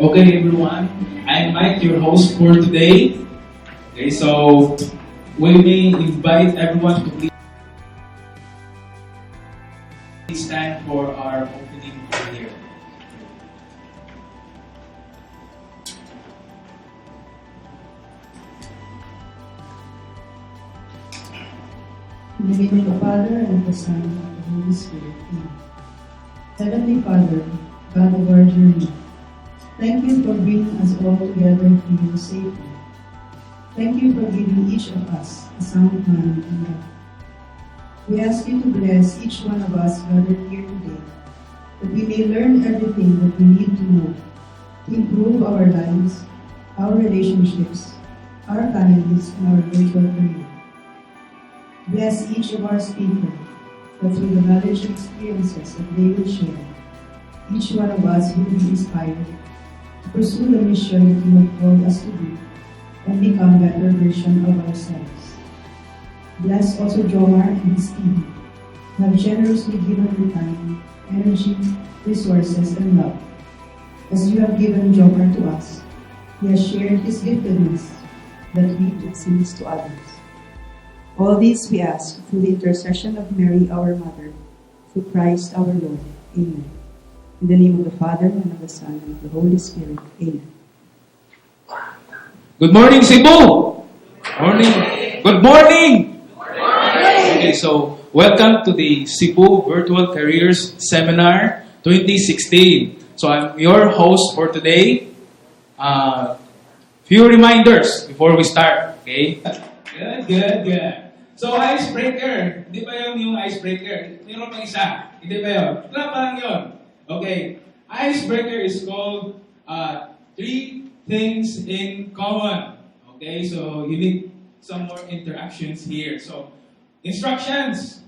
Okay, everyone. I'm Mike, your host for today. Okay, so we may invite everyone to please stand for our opening prayer. In the name of the Father, and of the Son, and of the Holy Spirit. Amen. Heavenly Father, God of our journey, thank you for bringing us all together to you safely. Thank you for giving each of us a sound mind and health. We ask you to bless each one of us gathered here today, that we may learn everything that we need to know to improve our lives, our relationships, our families, and our virtual career. Bless each of our speakers, that through the knowledge and experiences that they will share, each one of us will be inspired to pursue the mission that you have called us to do and become a better version of ourselves. Bless also Jomar and his team, who have generously given their time, energy, resources, and love. As you have given Jomar to us, he has shared his giftedness that we blessings to others. All this we ask through the intercession of Mary, our Mother, through Christ our Lord. Amen. In the name of the Father, and of the Son, and of the Holy Spirit. Amen. Good morning, Cebu! Morning! Good morning! Okay, so welcome to the Cebu Virtual Careers Seminar 2016. So I'm your host for today. Few reminders before we start. Okay? Good. So, icebreaker. Hindi ba yun yung icebreaker? Meron pang isa. Hindi ba yun? Clap lang yun. Okay. Icebreaker is called 3 things in common. Okay, so you need some more interactions here. So, instructions.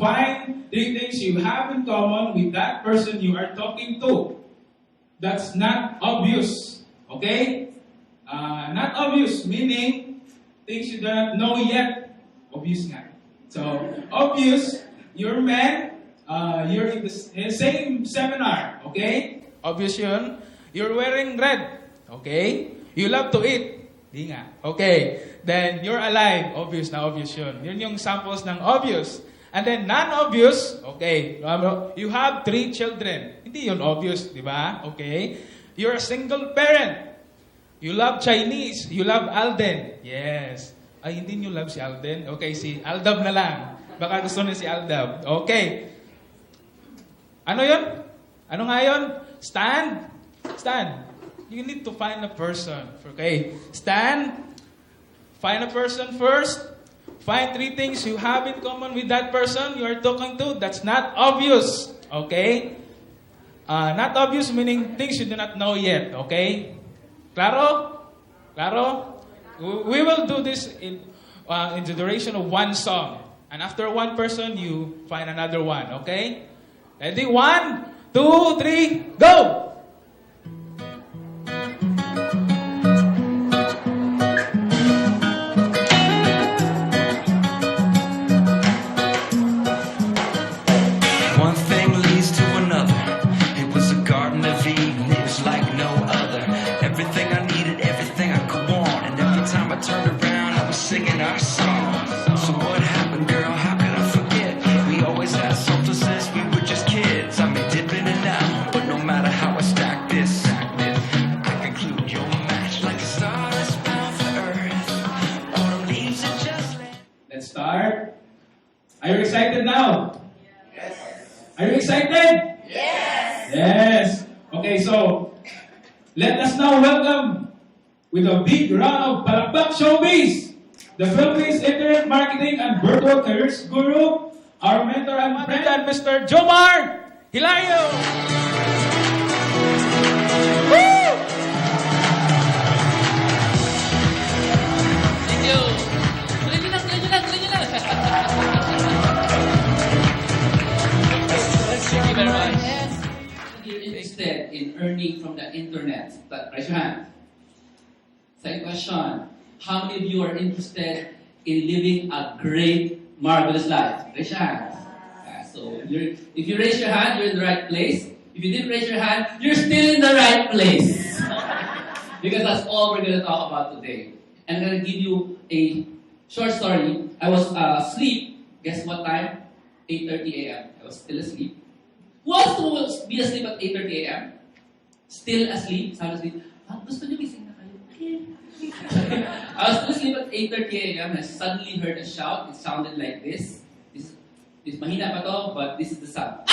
Find 3 things you have in common with that person you are talking to. That's not obvious. Okay? Not obvious, meaning things you do not know yet. Obvious nga. So, obvious, you're men, you're in the same seminar, okay? Obvious yun. You're wearing red, okay? You love to eat. Di nga. Okay. Then, you're alive. Obvious na obvious yun. Yun yung samples ng obvious. And then, non-obvious, okay. You have 3 children. Hindi yun obvious, di ba? Okay. You're a single parent. You love Chinese. You love Alden. Yes. Ay, hindi nyo love si Alden? Okay, si Aldab na lang. Baka gusto na si Aldab. Okay. Ano yun? Ano nga yun? Stand. You need to find a person. Okay. Stand. Find a person first. Find 3 things you have in common with that person you are talking to. That's not obvious. Okay? Not obvious meaning things you do not know yet. Okay? Claro? We will do this in the duration of 1 song. And after 1 person, you find another one. Okay? Ready? 1, 2, 3, go! One thing leads to another. It was a garden of Eden. It was like no other. Everything I needed, everything I could want. And every time I turned around, I was singing our song. So what happened, girl? How could I forget? We always had something since we were just kids. I mean, dipping and out. But no matter how I stack this, I conclude your match like a star that's bound for Earth. Autumn leaves and just Let's start. Are you excited now? Yes. Are you excited? Yes. Okay, so let us now welcome with a big round of Palakpak Showbiz, the Philippines Internet Marketing and Virtual Careers Guru, our mentor and friend, Mr. Jomar Hilario. Woo! Thank you. Tuloy nyo lang. Thank you very much. If you're interested in earning from the internet, raise your hand. Second question, how many of you are interested in living a great, marvelous life? Raise your hand. So, if you raise your hand, you're in the right place. If you didn't raise your hand, you're still in the right place. because that's all we're going to talk about today. And I'm going to give you a short story. I was asleep. Guess what time? 8:30 a.m. I was still asleep. Who else will be asleep at 8:30 a.m.? Still asleep? Sound asleep? Gusto niyo gising na kayo? I was still asleep at 8:30 a.m. and I suddenly heard a shout. It sounded like this. This mahina pa to, but this is the sound.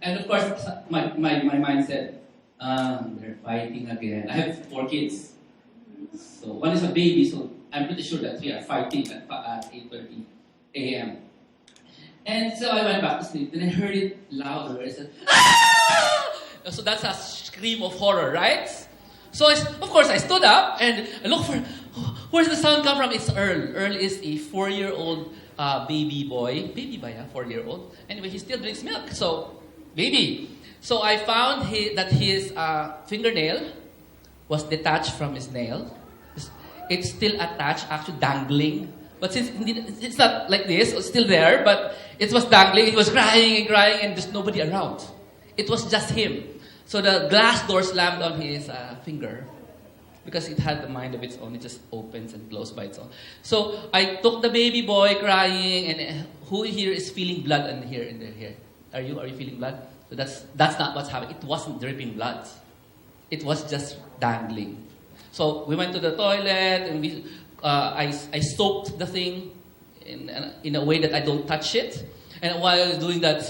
And of course, my mind said, they're fighting again. I have 4 kids. So one is a baby, so I'm pretty sure that we are fighting at 8:30 a.m. And so I went back to sleep. Then I heard it louder. I said, ah! So that's a scream of horror, right? So of course I stood up and I looked for, where's the sound come from? It's Earl. Earl is a 4-year-old baby boy. Baby ba ya? 4-year-old. Anyway, he still drinks milk. So, baby. So I found that his fingernail was detached from his nail. It's still attached, actually dangling. But since it's not like this, it's still there, but it was dangling. He was crying and crying, and there's nobody around. It was just him. So the glass door slammed on his finger because it had the mind of its own. It just opens and closes by its own. So I took the baby boy crying, and who here is feeling blood in here? Are you feeling blood? So that's not what's happening. It wasn't dripping blood. It was just dangling. So we went to the toilet, and I soaked the thing in a way that I don't touch it. And while I was doing that,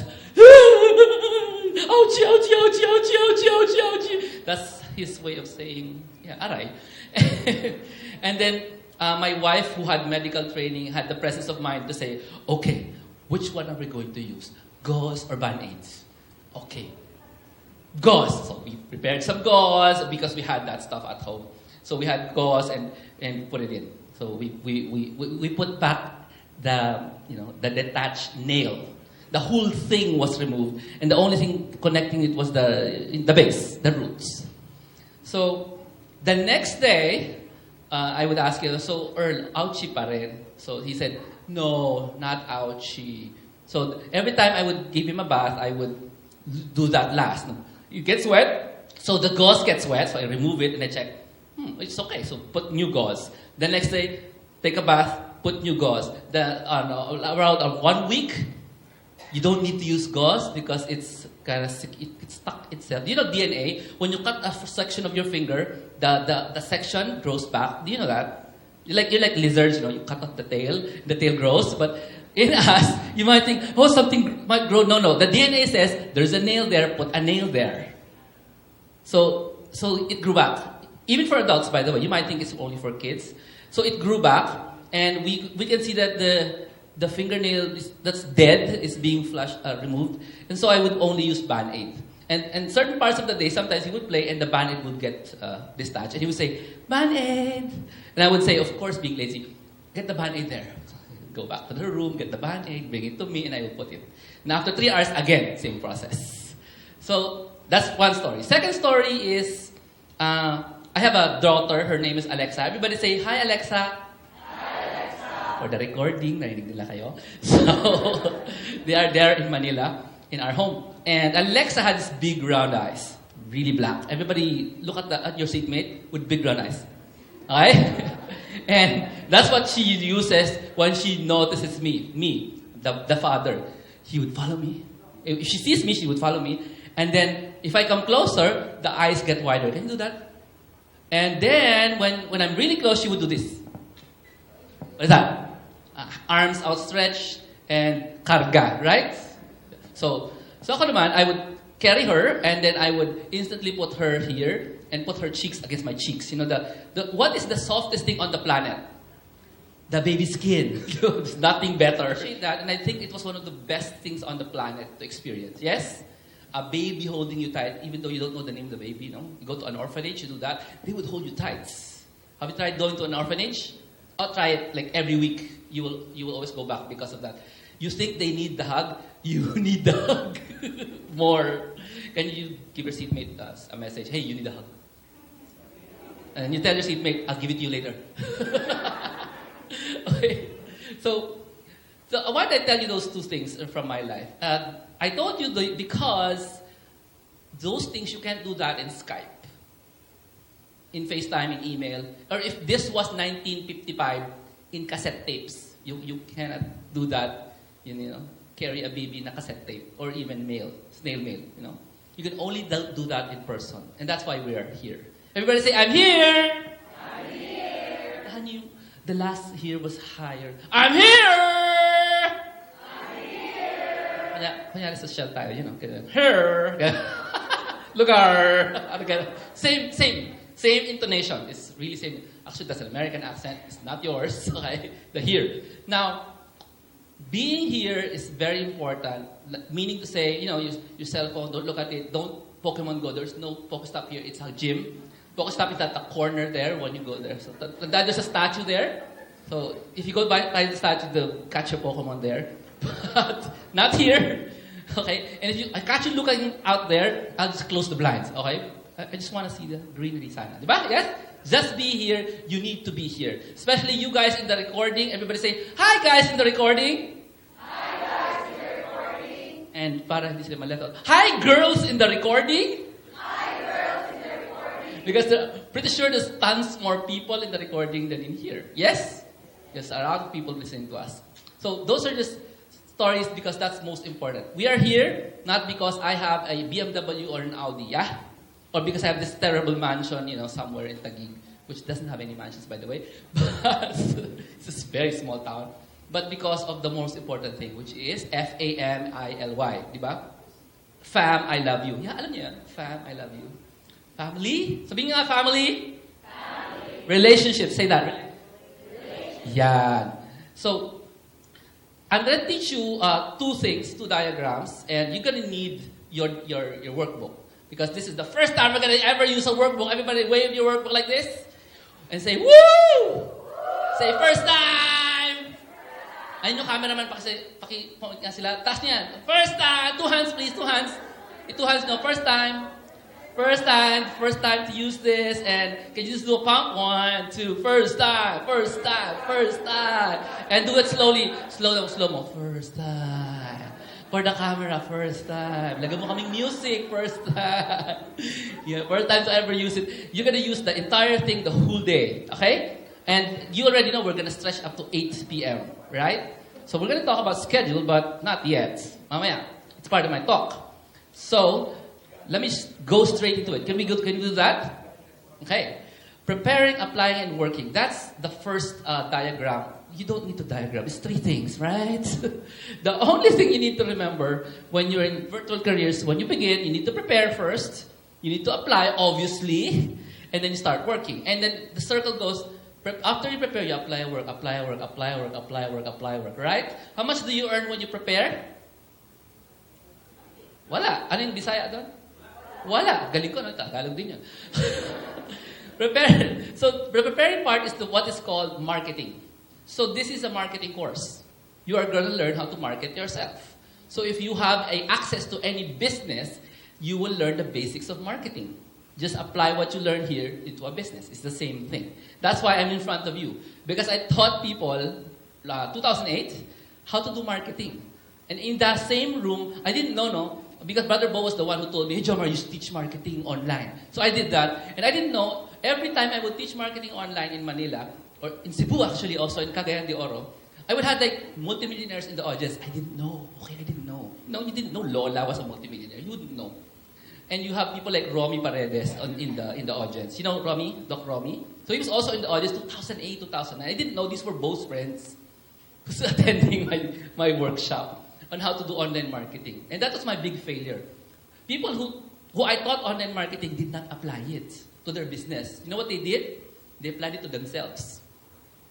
ouchie, ouchie, ouchie, ouchie, ouchie, ouchie, ouchie. That's his way of saying, yeah, aray. And then my wife, who had medical training, had the presence of mind to say, okay, which one are we going to use? Gauze or Band-Aids? Okay. Gauze. So we prepared some gauze because we had that stuff at home. So we had gauze and put it in. So we put back the detached nail. The whole thing was removed, and the only thing connecting it was the base, the roots. So the next day, I would ask him, so Earl, ouchie pa rin? So he said, no, not ouchie. So every time I would give him a bath, I would do that last. It gets wet, so the gauze gets wet, so I remove it and I check. It's okay, so put new gauze. The next day, take a bath, put new gauze. Around 1 week, you don't need to use gauze because it's kind of it's stuck itself. You know DNA, when you cut a section of your finger, the section grows back. Do you know that? You're like lizards, you cut off the tail grows. But in us, you might think, something might grow. No, the DNA says there's a nail there, put a nail there. So it grew back. Even for adults, by the way, you might think it's only for kids. So it grew back, and we can see that the fingernail that's dead is being removed. And so I would only use Band-Aid. And certain parts of the day, sometimes he would play and the Band-Aid would get detached. And he would say, Band-Aid! And I would say, of course, being lazy, get the Band-Aid there. Go back to the room, get the Band-Aid, bring it to me, and I would put it. And after 3 hours, again, same process. So that's one story. Second story is, I have a daughter, her name is Alexa. Everybody say, hi Alexa. For the recording, narinig nila kayo. So, they are there in Manila, in our home. And Alexa had these big round eyes, really black. Everybody look at your seatmate with big round eyes. Okay? And that's what she uses when she notices me, the father. He would follow me. If she sees me, she would follow me. And then, if I come closer, the eyes get wider. Can you do that? And then, when I'm really close, she would do this. What is that? Arms outstretched and karga, right? So ako naman, I would carry her and then I would instantly put her here and put her cheeks against my cheeks. You know, what is the softest thing on the planet? The baby skin. There's nothing better. And I think it was one of the best things on the planet to experience. Yes? A baby holding you tight, even though you don't know the name of the baby. You go to an orphanage, you do that. They would hold you tight. Have you tried going to an orphanage? I'll try it like every week. You will always go back because of that. You think they need the hug? You need the hug more. Can you give your seatmate a message? Hey, you need a hug. And you tell your seatmate, I'll give it to you later. Okay. So why did I tell you those two things from my life? I told you because those things, you can't do that in Skype. in FaceTime, in email, or if this was 1955 in cassette tapes, you cannot do that, you know, carry a baby in a cassette tape, or even snail mail, you know. You can only do that in person. And that's why we are here. Everybody say, I'm here! I'm here! Honey, the last here was higher. I'm here! I'm here! Kanya sa shell tayo, you know. Here! Lugar! Same intonation. It's really same. Actually, that's an American accent. It's not yours. Okay? The here. Now, being here is very important. Meaning to say, you know, your cell phone, don't look at it. Don't Pokemon Go. There's no Pokestop here. It's a gym. Pokestop is at the corner there when you go there. So there's a statue there. So if you go by the statue, they'll catch your Pokemon there. But not here. Okay? And if I catch you looking out there, I'll just close the blinds. Okay? I just want to see the greenery sana. Diba? Yes? Just be here. You need to be here. Especially you guys in the recording. Everybody say, hi guys in the recording. Hi guys in the recording. And para hindi sila malito. Hi girls in the recording. Hi girls in the recording. Because pretty sure there's tons more people in the recording than in here. Yes? Yes, a lot of people listening to us. So those are just stories because that's most important. We are here not because I have a BMW or an Audi, yeah? Or because I have this terrible mansion, you know, somewhere in Taguig, which doesn't have any mansions, by the way. But it's a very small town. But because of the most important thing, which is Family. Diba? Fam, I love you. Yeah, alam niyo yan. Fam, I love you. Family? Sabihin nga, family? Family. Relationship. Say that. Yeah. So, I'm going to teach you two diagrams, and you're going to need your workbook. Because this is the first time we're going to ever use a workbook. Everybody wave your workbook like this. And say, woo! Say, first time! Ayun yung cameraman, paki-point nga sila. Taas niyan. First time! 2 hands, please. 2 hands. 2 hands, no. First time. First time to use this. And can you just do a pump? 1, 2. First time. And do it slowly. Slow mo. First time. For the camera, first time. Lagyan mo kaming music, first time. Yeah, first time to ever use it. You're gonna use the entire thing the whole day, okay? And you already know we're gonna stretch up to 8 p.m., right? So we're gonna talk about schedule, but not yet. Mamaya. It's part of my talk. So, let me go straight into it. Can we do that? Okay. Preparing, applying, and working. That's the first diagram. You don't need to diagram. It's 3 things, right? The only thing you need to remember when you're in virtual careers, when you begin, you need to prepare first. You need to apply, obviously. And then you start working. And then the circle goes, after you prepare, you apply work, right? How much do you earn when you prepare? Wala. Ano yung Bisaya doon? Wala. Galing ko, no? Tagalog din yun. Prepare. So the preparing part is what is called marketing. So this is a marketing course. You are going to learn how to market yourself. So if you have access to any business, you will learn the basics of marketing. Just apply what you learn here into a business. It's the same thing. That's why I'm in front of you. Because I taught people, 2008, how to do marketing. And in that same room, I didn't know, because Brother Bo was the one who told me, hey, Jomar, you should teach marketing online. So I did that. And I didn't know, every time I would teach marketing online in Manila, or in Cebu actually, also in Cagayan de Oro, I would have like multimillionaires in the audience. I didn't know. Okay, I didn't know. No, you didn't know Lola was a multimillionaire. You wouldn't know. And you have people like Romy Paredes in the audience. You know Romy? Doc Romy? So he was also in the audience 2008, 2009. I didn't know these were both friends who's attending my workshop on how to do online marketing. And that was my big failure. People who I taught online marketing did not apply it to their business. You know what they did? They applied it to themselves.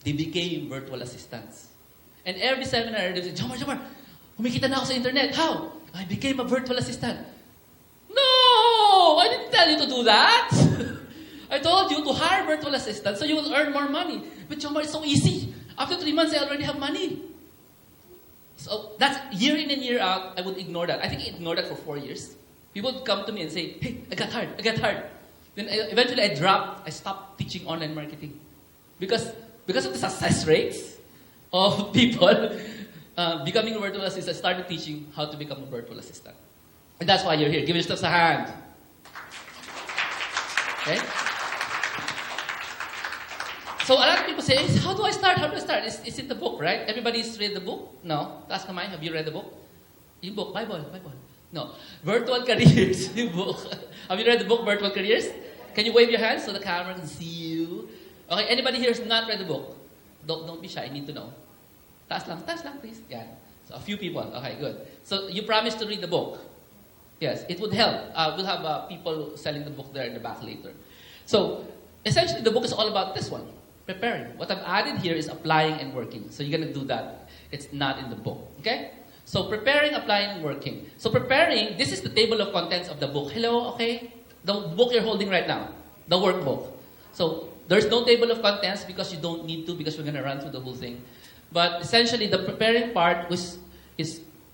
They became virtual assistants. And every seminar, they say, Jomar, kumikita na ako sa internet. How? I became a virtual assistant. No! I didn't tell you to do that. I told you to hire virtual assistants so you will earn more money. But Jomar, it's so easy. After 3 months, I already have money. So that's year in and year out, I would ignore that. I think I ignored that for 4 years. People would come to me and say, hey, I got hired. Then eventually I stopped teaching online marketing. Because of the success rates of people becoming a virtual assistant, I started teaching how to become a virtual assistant. And that's why you're here. Give yourselves a hand. Okay? So a lot of people say, how do I start? How do I start? Is it the book, right? Everybody's read the book? No. Taas kamay, have you read the book? Yung book, Bible. No. Virtual Careers, yung book. Have you read the book, Virtual Careers? Can you wave your hands so the camera can see you? Okay, anybody here has not read the book? Don't be shy, I need to know. Taas lang, please. Yeah. So a few people. Okay, good. So you promise to read the book. Yes, it would help. We'll have people selling the book there in the back later. So essentially, the book is all about this one, preparing. What I've added here is applying and working. So you're going to do that. It's not in the book. Okay? So preparing, applying, and working. So preparing, this is the table of contents of the book. Hello, okay? The book you're holding right now, the workbook. So there's no table of contents because you don't need to, because we're going to run through the whole thing. But essentially, the preparing part is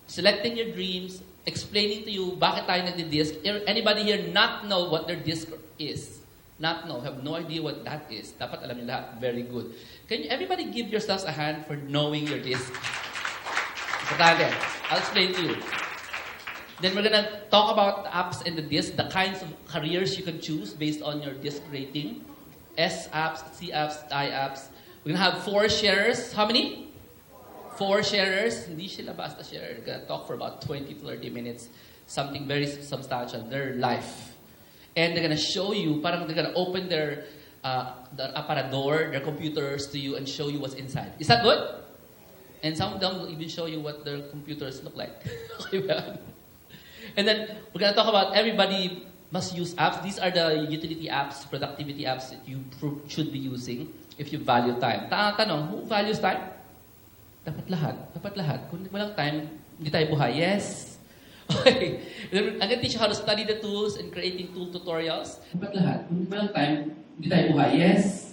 selecting your dreams, explaining to you bakit tayo nagdi-disc. Anybody here not know what their disc is? Not know, have no idea what that is. Dapat alam niyo lahat. Very good. Can you, everybody give yourselves a hand for knowing your disc? Importante. I'll explain to you. Then we're gonna talk about the apps in the disc, the kinds of careers you can choose based on your disc rating. S apps, C apps, I apps. We're gonna have 4 sharers. How many? 4 sharers. Hindi sila basta sharer. They're gonna talk for about 20 to 30 minutes. Something very substantial. Their life. And they're gonna show you, parang they're gonna open their aparador, their computers to you and show you what's inside. Is that good? And some of them will even show you what their computers look like. And then we're gonna talk about everybody must use apps. These are the utility apps, productivity apps that you should be using if you value time. Tanong, who values time? Dapat lahat. Kung walang time, hindi tayo buhay. Yes. Okay. I'm going to teach you how to study the tools and creating tool tutorials. Dapat lahat. Kung walang time, hindi tayo buhay. Yes.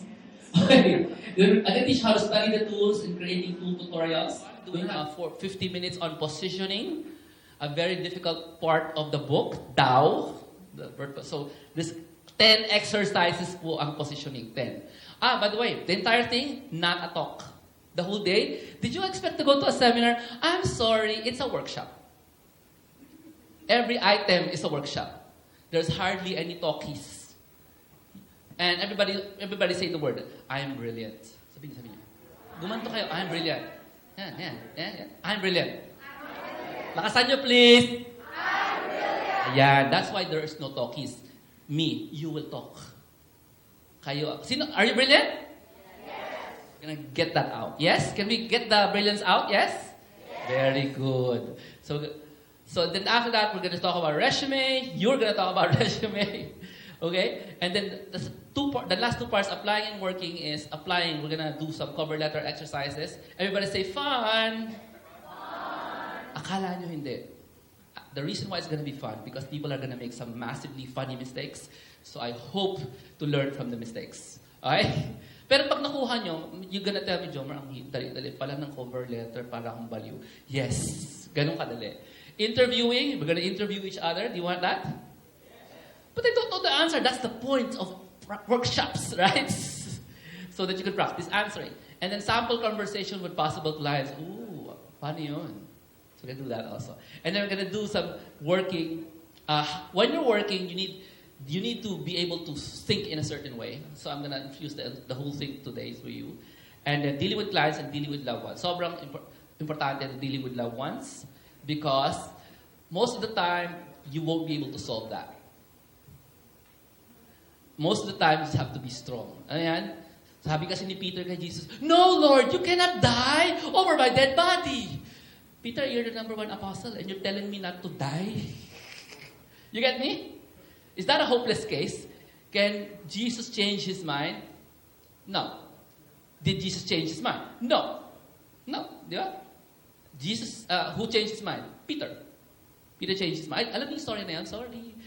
Okay. I'm going to teach you how to study the tools and creating tool tutorials. Doing for 50 minutes on positioning, a very difficult part of the book, Tao. So, this 10 exercises po ang positioning. 10. By the way, the entire thing, not a talk. The whole day. Did you expect to go to a seminar? I'm sorry, it's a workshop. Every item is a workshop. There's hardly any talkies. And everybody say the word, I am brilliant. Sabihin niyo. Gumanto kayo, I am brilliant. Yan. I am brilliant. Lakasan niyo, please. I'm brilliant. Yeah, that's why there is no talkies. Me, you will talk. Kayo, are you brilliant? Yes. We're gonna get that out. Yes? Can we get the brilliance out? Yes? Very good. So then after that, we're gonna talk about resume. You're gonna talk about resume. Okay? And then the last 2 parts, applying and working, is applying. We're gonna do some cover letter exercises. Everybody say, fun! Akala nyo hindi. The reason why it's going to be fun, because people are going to make some massively funny mistakes. So I hope to learn from the mistakes. Okay? Pero pag nakuha nyo, you're going to tell me, Jomar, ang dali-dali pala ng cover letter para akong baliw. Yes. Ganun kadali. Interviewing, we're going to interview each other. Do you want that? But I don't know the answer. That's the point of workshops, right? So that you can practice answering. And then sample conversation with possible clients. Ooh, paano yun? So we're going to do that also. And then we're going to do some working. When you're working, you need to be able to think in a certain way. So I'm going to infuse the whole thing today for you. And then dealing with clients and dealing with loved ones. Sobrang importante dealing with loved ones because most of the time, you won't be able to solve that. Most of the time, you have to be strong. Ayan. Sabi kasi ni Peter kay Jesus, no, Lord, you cannot die over my dead body. Peter, you're the number 1 apostle and you're telling me not to die? You get me? Is that a hopeless case? Can Jesus change his mind? No. Did Jesus change his mind? No. Di ba? Jesus, who changed his mind? Peter. Peter changed his mind. Alam niyo yung story na yan? Sorry.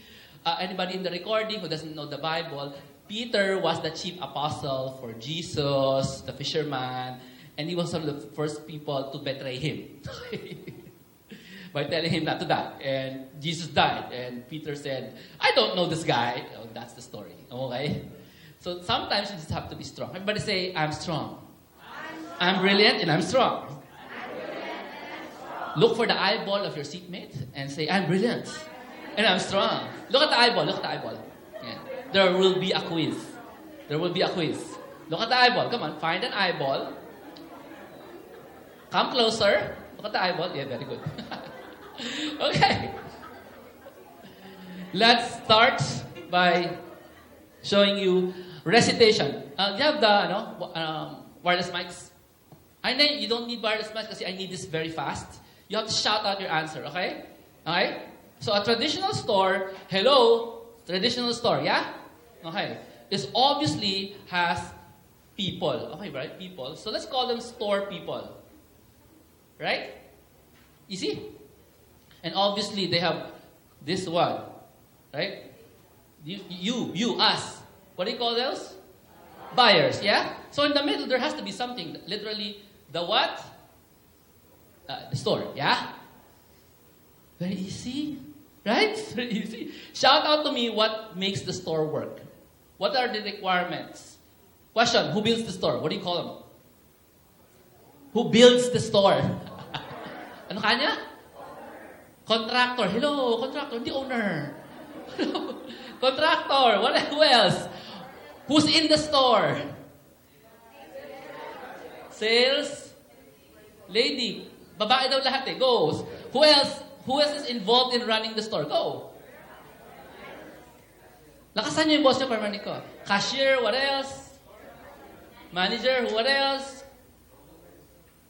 Anybody in the recording who doesn't know the Bible, Peter was the chief apostle for Jesus, the fisherman, and he was one of the first people to betray him by telling him not to die. And Jesus died. And Peter said, I don't know this guy. Oh, that's the story. Okay? So sometimes you just have to be strong. Everybody say, I'm strong. I'm brilliant and I'm strong. Look for the eyeball of your seatmate and say, I'm brilliant and I'm strong. Look at the eyeball. Yeah. There will be a quiz. Look at the eyeball. Come on, find an eyeball. Come closer. Look at the eyeball. Yeah, very good. Okay. Let's start by showing you recitation. You have the wireless mics? I know you don't need wireless mics because I need this very fast. You have to shout out your answer, okay? Okay? So a traditional store, hello, traditional store, yeah? Okay. This obviously has people. Okay, right? People. So let's call them store people. Right? Easy? And obviously they have this one. Right? You, us. What do you call those? Buyers, yeah? So in the middle, there has to be something. Literally, the what? The store, yeah? Very easy. Right? Very easy. Shout out to me what makes the store work. What are the requirements? Question, who builds the store? What do you call them? Who builds the store? Ano kanya? Contractor. Hello, contractor, hindi owner. Contractor. Who else? Who's in the store? Sales? Lady. Babae daw lahat eh. Go. Who else? Who else is involved in running the store? Go. Lakasan niyo yung boss niyo para marinig ko. Cashier, what else? Manager, what else?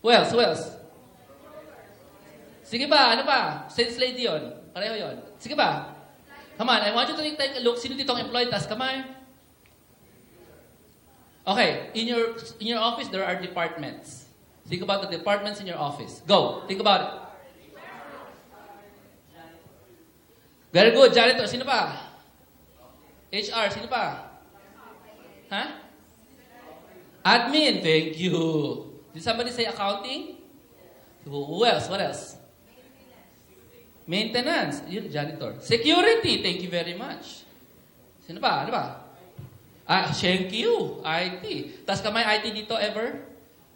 Who else? Who else? Sige ba? Ano ba? Sales lady yun. Pareho yun. Sige ba? Come on, I want you to take a look. Sino ditong employee task? Come on. Okay, in your office, there are departments. Think about the departments in your office. Go. Think about it. Very good. Janitor. Sino pa? HR. Sino pa? Huh? Admin. Thank you. Did somebody say accounting? Who else? What else? Maintenance. Yun, janitor. Security. Thank you very much. Sino pa? Ano ba? Thank you. IT. Tas ka may IT dito ever?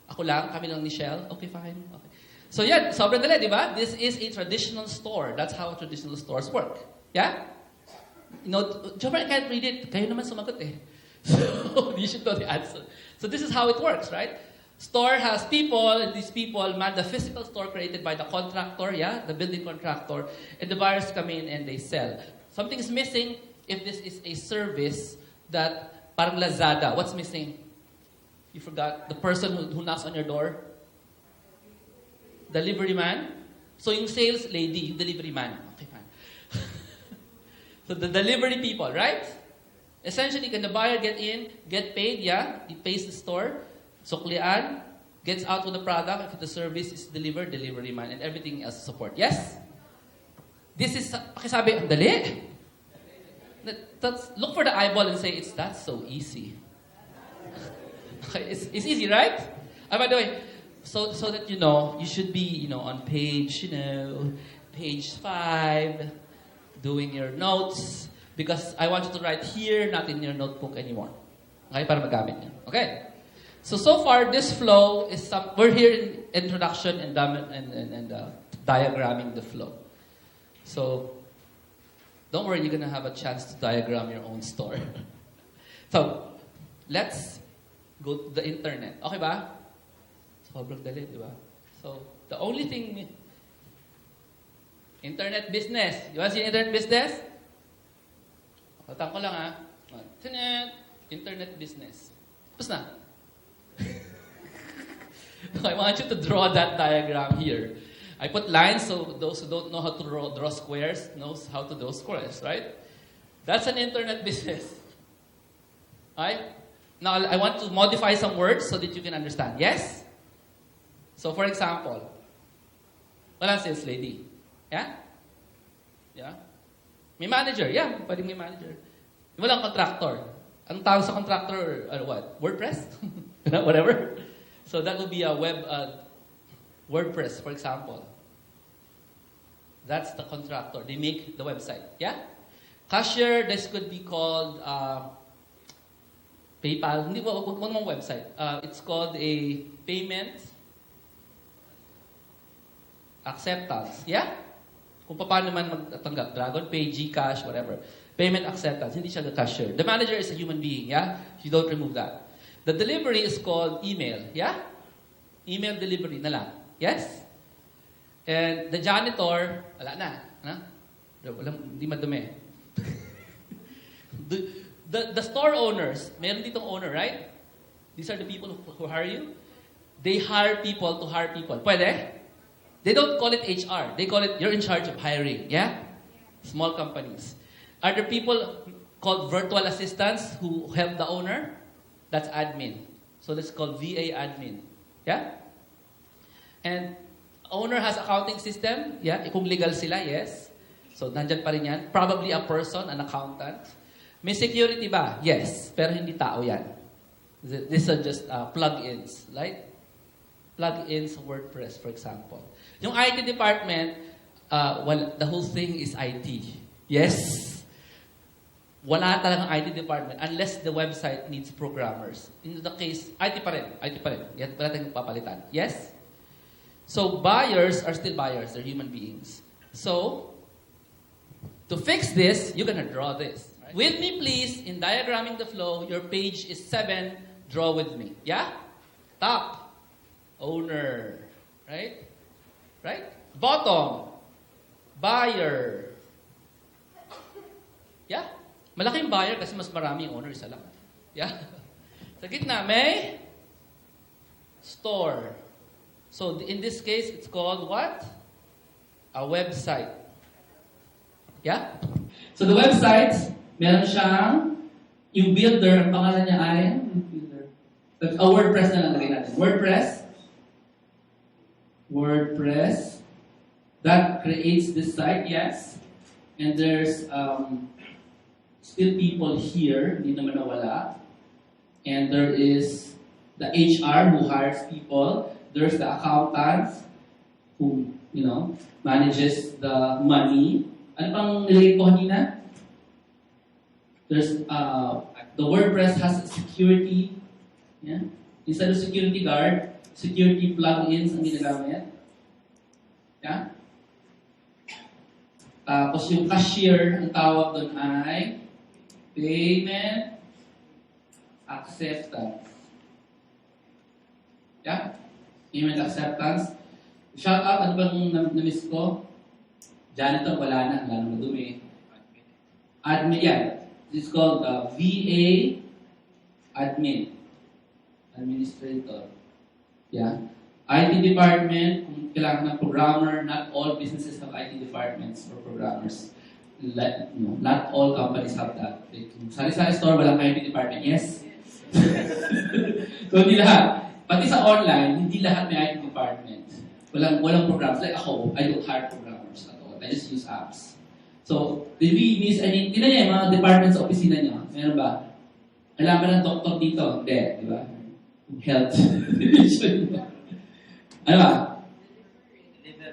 Ako lang. Kami lang ni Shell. Okay, fine. Okay. So yan, sobrang dali, di ba? This is a traditional store. That's how traditional stores work. Yeah? You know, Jobber, I can't read it. Kayo naman sumagot eh. So, you should know the answer. So this is how it works, right? Store has people, and these people man the physical store created by the contractor, yeah? The building contractor. And the buyers come in and they sell. Something is missing if this is a service that, parang Lazada. What's missing? You forgot? The person who knocks on your door? Delivery man? So yung sales lady, yung delivery man. Okay, fine. So the delivery people, right? Essentially, can the buyer get in, get paid? Yeah, he pays the store. Suklian, gets out with the product. If the service is delivered, delivery man, and everything else support. Yes? This is, pakisabi, ang dali. Look for the eyeball and say, that's so easy. Okay, it's easy, right? By the way, so that you know, you should be, on page 5, doing your notes, because I want you to write here, not in your notebook anymore. Okay, para magamit niyo. Okay. So far, this flow is we're here in introduction and diagramming the flow. So, don't worry, you're gonna have a chance to diagram your own store. So, let's go to the internet. Okay ba? Sobrang dali, di ba? So, the only thing, internet business. You want to see internet business? Patang ko lang ha. Internet business. Tapos na. I want you to draw that diagram here. I put lines so those who don't know how to draw squares knows how to draw squares, right? That's an internet business. Alright? Now, I want to modify some words so that you can understand. Yes? So, for example, walang sales lady. Yeah? Yeah? May manager. Yeah, pwedeng may manager. Walang contractor. Ang tawag sa contractor, what? WordPress? Whatever. So that would be a WordPress, for example. That's the contractor. They make the website. Yeah? Cashier, this could be called PayPal. Hindi, wag mong website. It's called a payment acceptance. Yeah? Kung paano man magtanggap. DragonPay, GCash, whatever. Payment acceptance. Hindi siya the cashier. The manager is a human being. Yeah? You don't remove that. The delivery is called email. Yeah? Email delivery na lang. Yes? And the janitor, wala na. Ha? Hindi madumi. The store owners, meron ditong owner, right? These are the people who hire you. They hire people to hire people. Pwede? They don't call it HR. They call it, you're in charge of hiring. Yeah? Small companies. Are there people called virtual assistants who help the owner? That's admin. So that's called VA admin. Yeah? And owner has accounting system. Yeah? Kung legal sila, yes. So nandyan pa rin yan. Probably a person, an accountant. May security ba? Yes. Pero hindi tao yan. These are just plug-ins. Right? Plug-ins WordPress, for example. Yung IT department, the whole thing is IT. Yes? Wala talagang IT department unless the website needs programmers. In the case, IT pa rin. Yan pala tayong papalitan. Yes? So, buyers are still buyers. They're human beings. So, to fix this, you're gonna draw this. Right? With me, please, in diagramming the flow, your page is 7. Draw with me. Yeah? Top. Owner. Right? Right? Bottom. Buyer. Yeah? Malaking buyer kasi mas marami yung owner, isa lang. Yeah? Sa gitna, may store. So, in this case, it's called what? A website. Yeah? So, the website, meron siyang, yung builder, ang pangalan niya ay, WordPress na lang lagay natin. WordPress. That creates this site, yes. And there's still people here, hindi naman nawala. And there is the HR who hires people. There's the accountants who, manages the money. Ano pang nilagay ko kanina? There's, the WordPress has security. Yeah? Instead of security guard, security plugins ang ginagamit. Yeah? Tapos yung cashier, ang tawag doon ay payment acceptance. Yeah? Payment acceptance. Shout out, ano bang na-miss ko? Janitor, wala na madumi. Admin, yeah. This is called VA admin. Administrator. Yeah. IT department, kung kailangan ng programmer, not all businesses have IT departments or programmers. Not all companies have that. Kung sari-sari store, walang IT department. Yes? So, hindi lahat. Pati sa online, hindi lahat may IT department. Walang programs. Like ako, I don't hire programmers at all. I just use apps. So, did we miss any? Tingnan niya yung mga departments sa opisina niya. Meron ba? Kailangan ng doktor dito. Hindi, di ba? Health. Ano ba?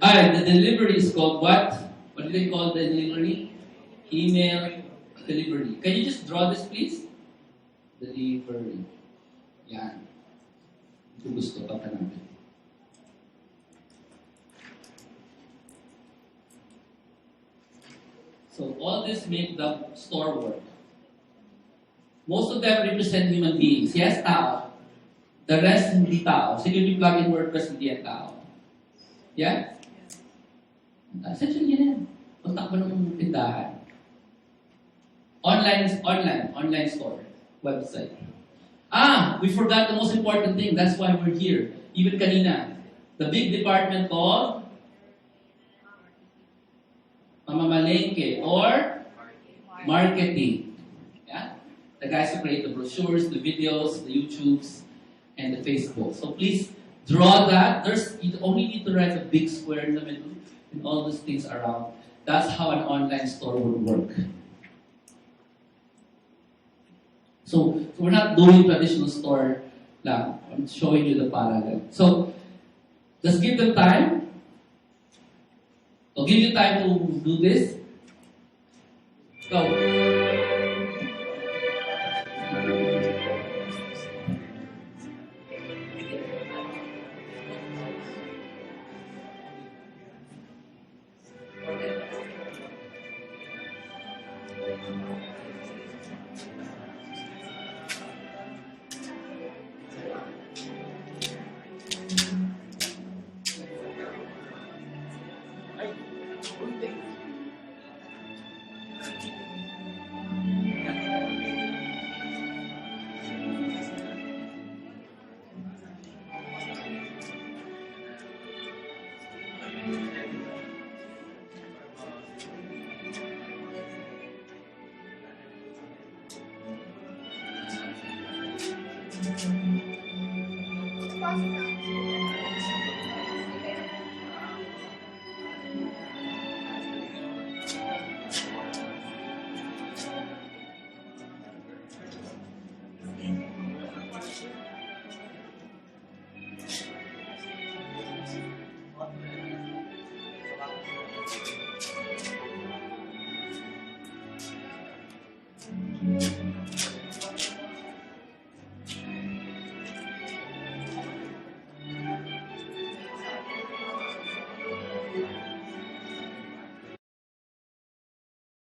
The delivery is called what? What do they call the delivery? Email delivery. Can you just draw this, please? Delivery. Yan. Ito gusto pa natin. So all this make the store work. Most of them represent human beings. Yes, tao. The rest, hindi tao. Security plugin WordPress, hindi yan tao. Yeah? Essentially, yan. Pagtakbo ng tindahan. Online store. Website. We forgot the most important thing. That's why we're here. Even kanina. The big department called Mamamalengke or marketing. Yeah? The guys who create the brochures, the videos, the YouTubes, and the Facebook. So please draw that. You only need to write a big square in the middle and all those things around. That's how an online store would work. So we're not doing traditional store lang. I'm showing you the parallel. So just give them time. I'll give you time to do this. Go. Lord, thank